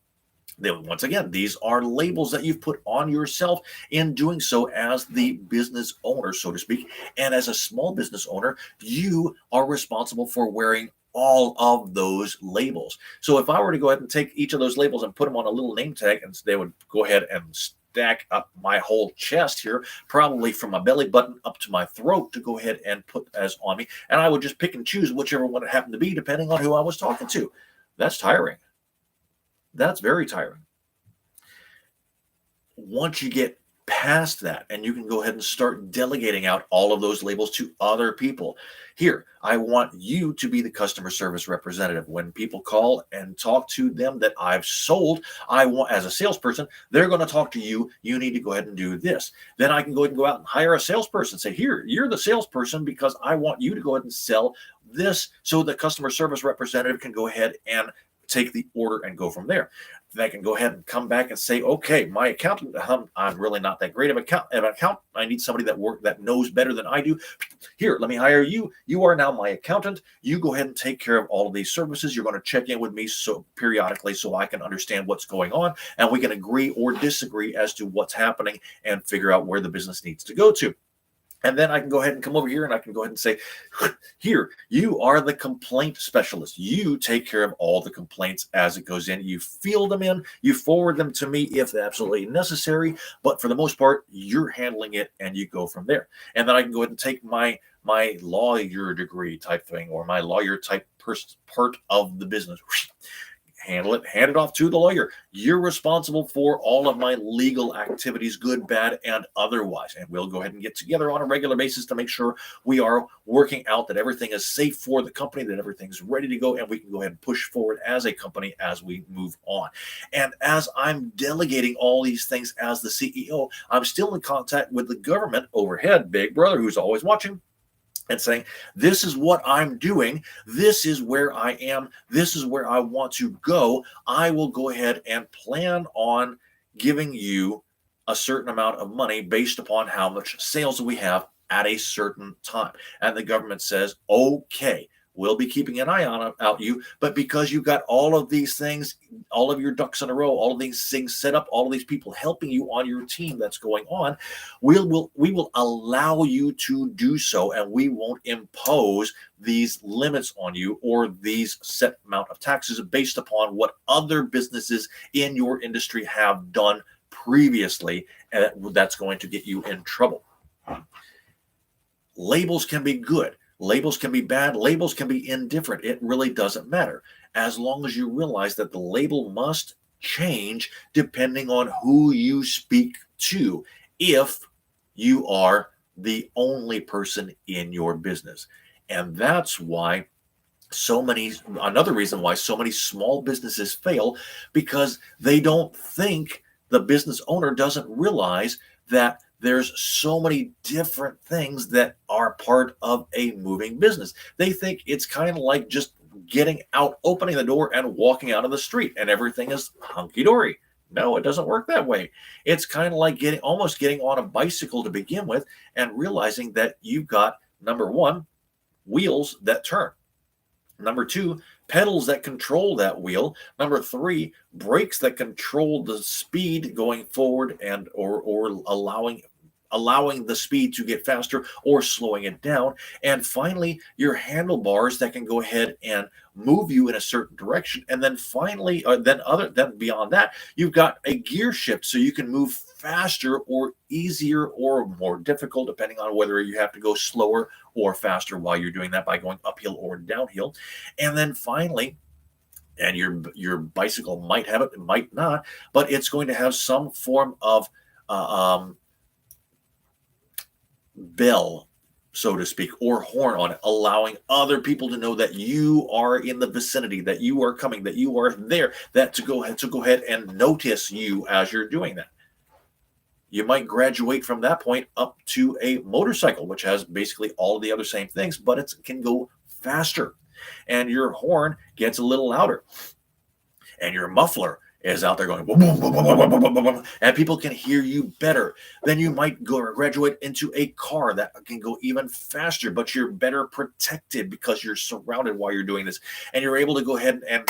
Then once again, these are labels that you've put on yourself in doing so as the business owner, so to speak. And as a small business owner, you are responsible for wearing all of those labels. So if I were to go ahead and take each of those labels and put them on a little name tag, and they would go ahead and stack up my whole chest here, probably from my belly button up to my throat, to go ahead and put as on me. And I would just pick and choose whichever one it happened to be, depending on who I was talking to. That's tiring. That's very tiring. Once you get past that, and you can go ahead and start delegating out all of those labels to other people. Here, I want you to be the customer service representative. When people call and talk to them that I've sold, I want, as a salesperson, they're going to talk to you. You need to go ahead and do this. Then I can go ahead and go out and hire a salesperson. Say, here, you're the salesperson because I want you to go ahead and sell this, so the customer service representative can go ahead and take the order and go from there. They can go ahead and come back and say, okay, my accountant, I'm really not that great of an accountant. I need somebody that knows better than I do. Here, let me hire you. You are now my accountant. You go ahead and take care of all of these services. You're going to check in with me periodically so I can understand what's going on, and we can agree or disagree as to what's happening and figure out where the business needs to go to. And then I can go ahead and come over here and I can go ahead and say, here, you are the complaint specialist. You take care of all the complaints as it goes in. You field them in, you forward them to me if absolutely necessary. But for the most part, you're handling it and you go from there. And then I can go ahead and take my lawyer degree type thing or my lawyer type part of the business. Handle it, hand it off to the lawyer. You're responsible for all of my legal activities, good, bad, and otherwise. And we'll go ahead and get together on a regular basis to make sure we are working out that everything is safe for the company, that everything's ready to go, and we can go ahead and push forward as a company as we move on. And as I'm delegating all these things as the CEO, I'm still in contact with the government overhead, Big Brother, who's always watching, and saying, this is what I'm doing. This is where I am. This is where I want to go. I will go ahead and plan on giving you a certain amount of money based upon how much sales we have at a certain time. And the government says, okay, we'll be keeping an eye on out you, but because you've got all of these things, all of your ducks in a row, all of these things set up, all of these people helping you on your team that's going on, we will allow you to do so, and we won't impose these limits on you or these set amount of taxes based upon what other businesses in your industry have done previously, and that's going to get you in trouble. Labels can be good. Labels can be bad. Labels can be indifferent. It really doesn't matter as long as you realize that the label must change depending on who you speak to if you are the only person in your business. And that's why another reason why so many small businesses fail, because they don't think, the business owner doesn't realize that there's so many different things that are part of a moving business. They think it's kind of like just getting out, opening the door and walking out of the street and everything is hunky-dory. No, it doesn't work that way. It's kind of like almost getting on a bicycle to begin with and realizing that you've got, number one, wheels that turn. Number two, pedals that control that wheel. Number three, brakes that control the speed going forward and or allowing the speed to get faster or slowing it down. And finally, your handlebars that can go ahead and move you in a certain direction. And then finally, then beyond that, you've got a gear shift so you can move faster or easier or more difficult, depending on whether you have to go slower or faster while you're doing that by going uphill or downhill. And then finally, and your bicycle might have it, it might not, but it's going to have some form of bell, so to speak, or horn on it, allowing other people to know that you are in the vicinity, that you are coming, that you are there, that to go ahead and notice you as you're doing that. You might graduate from that point up to a motorcycle, which has basically all of the other same things, but it can go faster. And your horn gets a little louder. And your muffler is out there going, boom, boom, boom, boom, boom, boom, boom, boom, and people can hear you better. Then you might graduate into a car that can go even faster, but you're better protected because you're surrounded while you're doing this. And you're able to go ahead and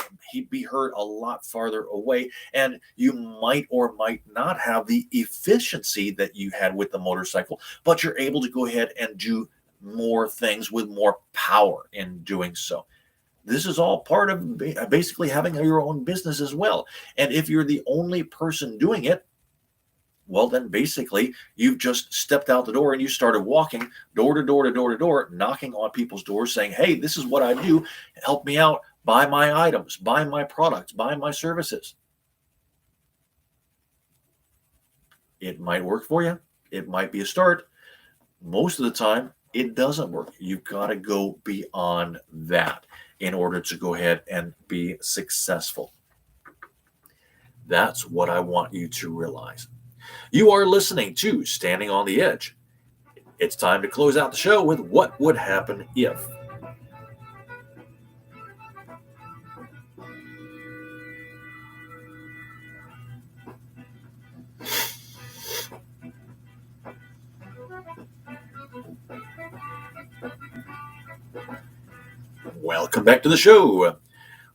be heard a lot farther away. And you might or might not have the efficiency that you had with the motorcycle, but you're able to go ahead and do more things with more power in doing so. This is all part of basically having your own business as well. And if you're the only person doing it, well, then basically you've just stepped out the door and you started walking door to door to door to door, knocking on people's doors saying, hey, this is what I do. Help me out. Buy my items, buy my products, buy my services. It might work for you. It might be a start. Most of the time, it doesn't work. You've got to go beyond that in order to go ahead and be successful. That's what I want you to realize. You are listening to Standing on the Edge. It's time to close out the show with What Would Happen If. Welcome back to the show.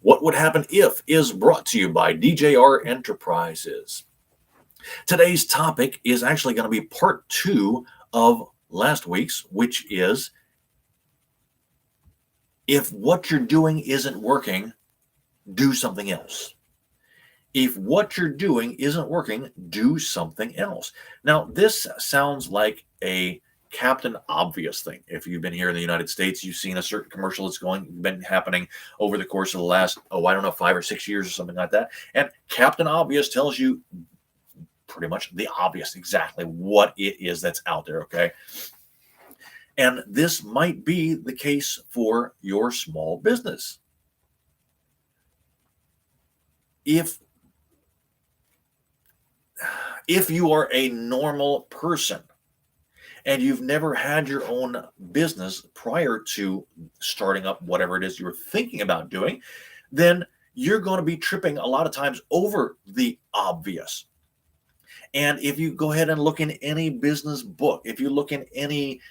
What Would Happen If is brought to you by DJR Enterprises. Today's topic is actually going to be part 2 of last week's, which is if what you're doing isn't working, do something else. If what you're doing isn't working, do something else. Now, this sounds like a Captain Obvious thing. If you've been here in the United States, you've seen a certain commercial that's been happening over the course of the last, I don't know, 5 or 6 years or something like that. And Captain Obvious tells you pretty much the obvious, exactly what it is that's out there, okay? And this might be the case for your small business. If you are a normal person and you've never had your own business prior to starting up whatever it is you're thinking about doing, then you're going to be tripping a lot of times over the obvious. And if you go ahead and look in any business book, if you look in any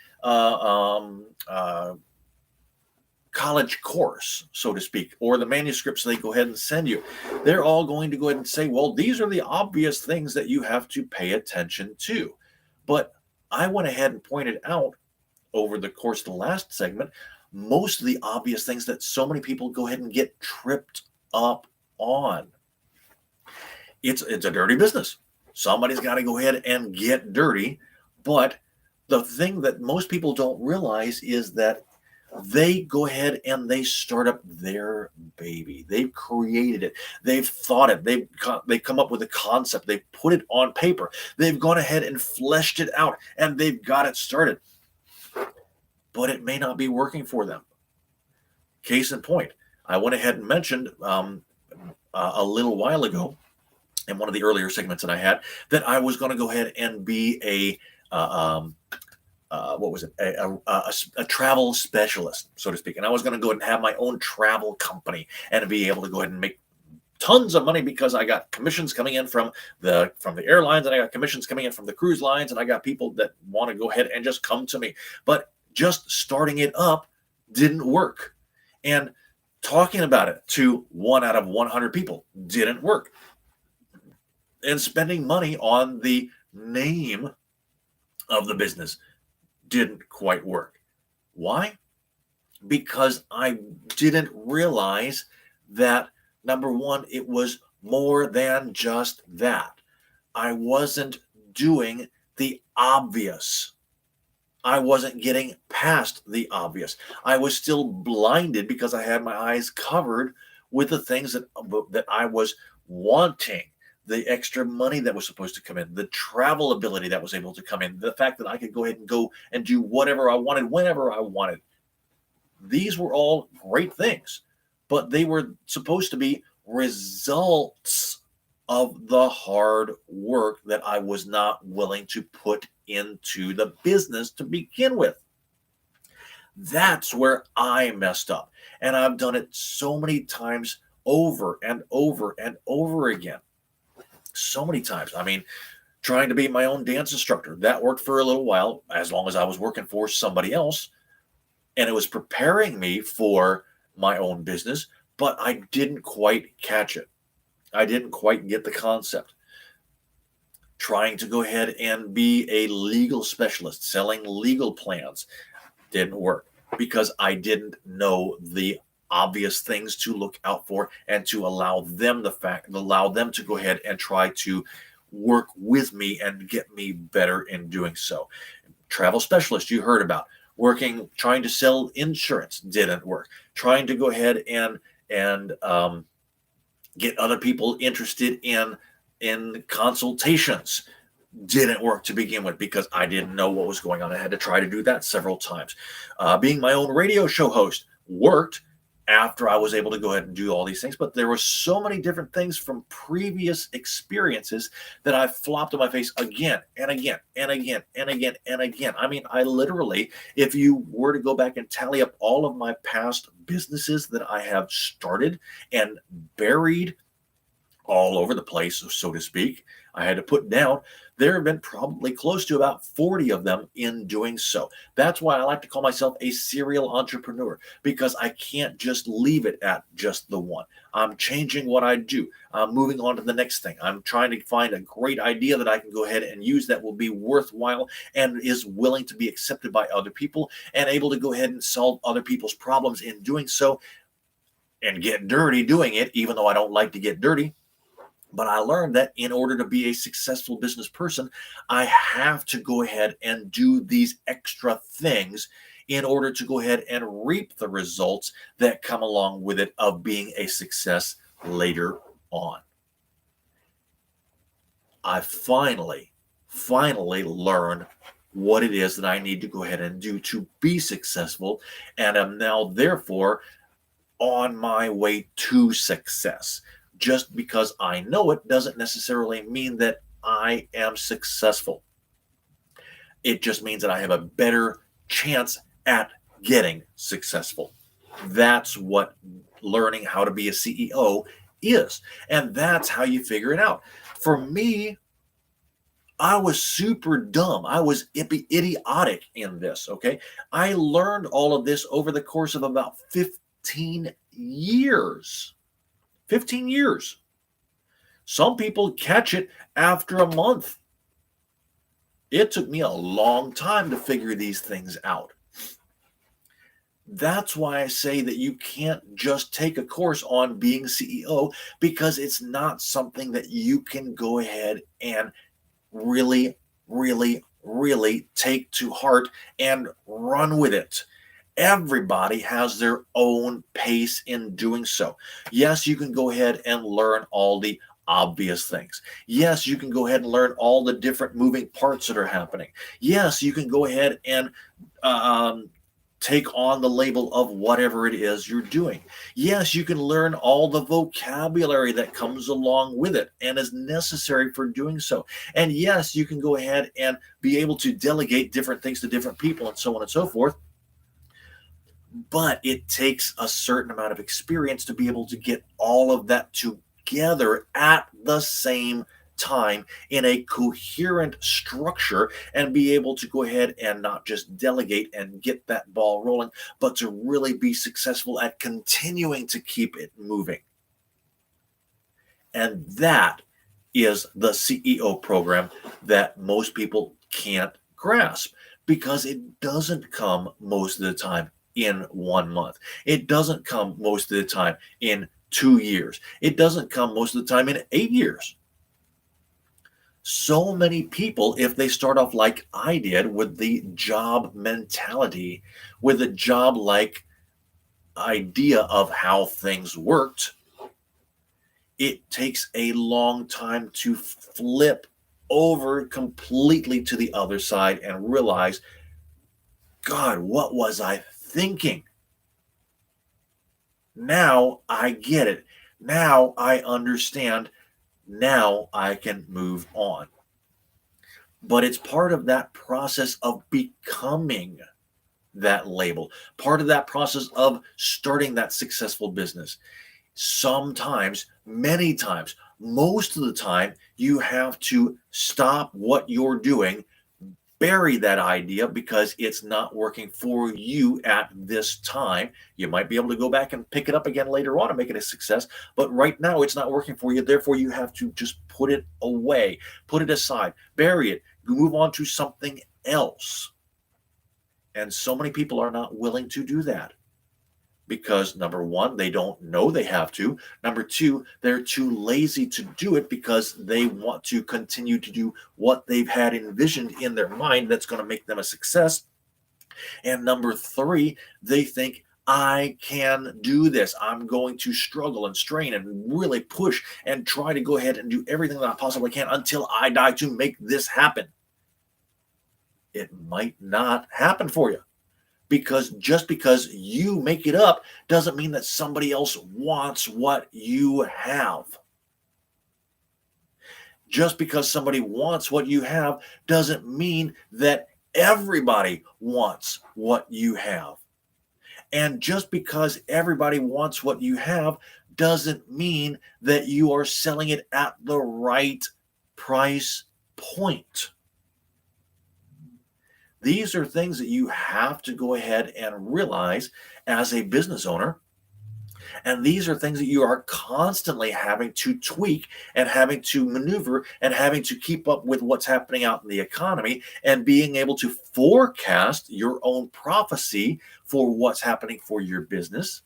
college course, so to speak, or the manuscripts they go ahead and send you, they're all going to go ahead and say, well, these are the obvious things that you have to pay attention to. But I went ahead and pointed out over the course of the last segment, most of the obvious things that so many people go ahead and get tripped up on. It's a dirty business. Somebody's got to go ahead and get dirty. But the thing that most people don't realize is that they go ahead and they start up their baby. They've created it. They've thought it. They come up with a concept. They've put it on paper. They've gone ahead and fleshed it out, and they've got it started. But it may not be working for them. Case in point, I went ahead and mentioned a little while ago in one of the earlier segments that I had that I was going to go ahead and be a travel specialist, so to speak. And I was going to go ahead and have my own travel company and be able to go ahead and make tons of money because I got commissions coming in from the airlines, and I got commissions coming in from the cruise lines, and I got people that want to go ahead and just come to me. But just starting it up didn't work. And talking about it to 1 out of 100 people didn't work. And spending money on the name of the business didn't quite work. Why? Because I didn't realize that, number one, it was more than just that. I wasn't doing the obvious. I wasn't getting past the obvious. I was still blinded because I had my eyes covered with the things that I was wanting. The extra money that was supposed to come in, the travel ability that was able to come in, the fact that I could go ahead and go and do whatever I wanted, whenever I wanted. These were all great things, but they were supposed to be results of the hard work that I was not willing to put into the business to begin with. That's where I messed up. And I've done it so many times over and over and over again. So many times. I mean, trying to be my own dance instructor, that worked for a little while, as long as I was working for somebody else. And it was preparing me for my own business, but I didn't quite catch it. I didn't quite get the concept. Trying to go ahead and be a legal specialist, selling legal plans, didn't work because I didn't know the obvious things to look out for and to allow them to go ahead and try to work with me and get me better in doing so. Travel specialist, you heard about. Trying to sell insurance didn't work. Trying to go ahead and get other people interested in consultations didn't work to begin with because I didn't know what was going on. I had to try to do that several times. Being my own radio show host worked after I was able to go ahead and do all these things. But there were so many different things from previous experiences that I flopped on my face again and again and again and again and again. I mean, I literally, if you were to go back and tally up all of my past businesses that I have started and buried all over the place, so to speak. I had to put down. There have been probably close to about 40 of them in doing so. That's why I like to call myself a serial entrepreneur, because I can't just leave it at just the one. I'm changing what I do. I'm moving on to the next thing. I'm trying to find a great idea that I can go ahead and use that will be worthwhile and is willing to be accepted by other people and able to go ahead and solve other people's problems in doing so and get dirty doing it, even though I don't like to get dirty. But I learned that in order to be a successful business person, I have to go ahead and do these extra things in order to go ahead and reap the results that come along with it of being a success later on. I finally learned what it is that I need to go ahead and do to be successful, and am now therefore on my way to success. Just because I know it doesn't necessarily mean that I am successful. It just means that I have a better chance at getting successful. That's what learning how to be a CEO is. And that's how you figure it out. For me, I was super dumb. I was idiotic in this, okay? I learned all of this over the course of about 15 years. 15 years. Some people catch it after a month. It took me a long time to figure these things out. That's why I say that you can't just take a course on being CEO, because it's not something that you can go ahead and really take to heart and run with it. Everybody has their own pace in doing so. Yes, you can go ahead and learn all the obvious things. Yes, you can go ahead and learn all the different moving parts that are happening. Yes, you can go ahead and take on the label of whatever it is you're doing. Yes, you can learn all the vocabulary that comes along with it and is necessary for doing so. And yes, you can go ahead and be able to delegate different things to different people and so on and so forth. But it takes a certain amount of experience to be able to get all of that together at the same time in a coherent structure, and be able to go ahead and not just delegate and get that ball rolling, but to really be successful at continuing to keep it moving. And that is the CEO program that most people can't grasp, because it doesn't come most of the time in 1 month. It doesn't come most of the time in 2 years. It doesn't come most of the time in 8 years. So many people, if they start off like I did with the job mentality, with a job like idea of how things worked, it takes a long time to flip over completely to the other side and realize, God, what was I thinking? Now I get it. Now I understand. Now I can move on. But it's part of that process of becoming that label, part of that process of starting that successful business. Sometimes, many times, most of the time, you have to stop what you're doing, bury that idea because it's not working for you at this time. You might be able to go back and pick it up again later on and make it a success, but right now it's not working for you. Therefore, you have to just put it away, put it aside, bury it, move on to something else. And so many people are not willing to do that because, number one, they don't know they have to. Number two, they're too lazy to do it because they want to continue to do what they've had envisioned in their mind that's going to make them a success. And number three, they think, I can do this. I'm going to struggle and strain and really push and try to go ahead and do everything that I possibly can until I die to make this happen. It might not happen for you. Because just because you make it up doesn't mean that somebody else wants what you have. Just because somebody wants what you have doesn't mean that everybody wants what you have. And just because everybody wants what you have doesn't mean that you are selling it at the right price point. These are things that you have to go ahead and realize as a business owner. And these are things that you are constantly having to tweak and having to maneuver and having to keep up with what's happening out in the economy and being able to forecast your own prophecy for what's happening for your business.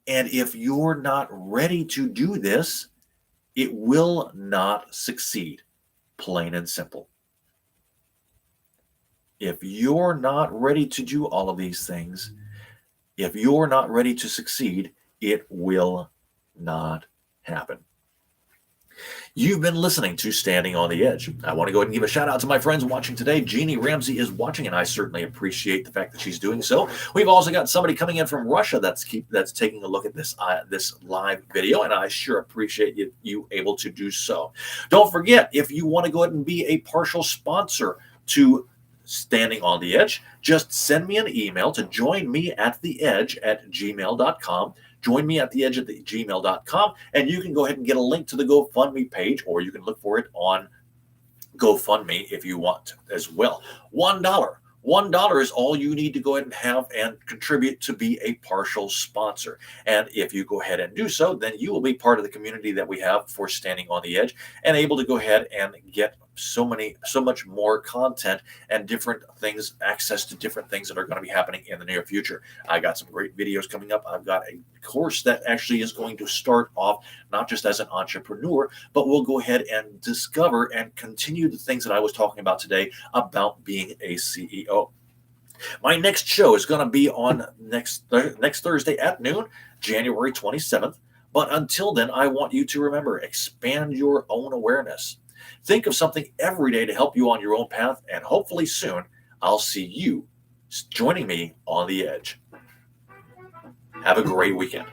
And if you're not ready to do this, it will not succeed, plain and simple. If you're not ready to do all of these things, if you're not ready to succeed, it will not happen. You've been listening to Standing on the Edge. I want to go ahead and give a shout out to my friends watching today. Jeannie Ramsey is watching, and I certainly appreciate the fact that she's doing so. We've also got somebody coming in from Russia that's taking a look at this live video, and I sure appreciate you able to do so. Don't forget, if you want to go ahead and be a partial sponsor to Standing on the Edge, just send me an email to joinmeattheedge@gmail.com. Join me at the edge at gmail.com, and you can go ahead and get a link to the GoFundMe page, or you can look for it on GoFundMe if you want as well. $1. $1 is all you need to go ahead and have and contribute to be a partial sponsor. And if you go ahead and do so, then you will be part of the community that we have for Standing on the Edge and able to go ahead and get so much more content and different things, access to different things that are going to be happening in the near future. I got some great videos coming up. I've got a course that actually is going to start off not just as an entrepreneur, but we'll go ahead and discover and continue the things that I was talking about today about being a CEO. My next show is going to be on next Thursday at noon, January 27th. But until then, I want you to remember, expand your own awareness. Think of something every day to help you on your own path, and hopefully soon I'll see you joining me on the edge. Have a great weekend.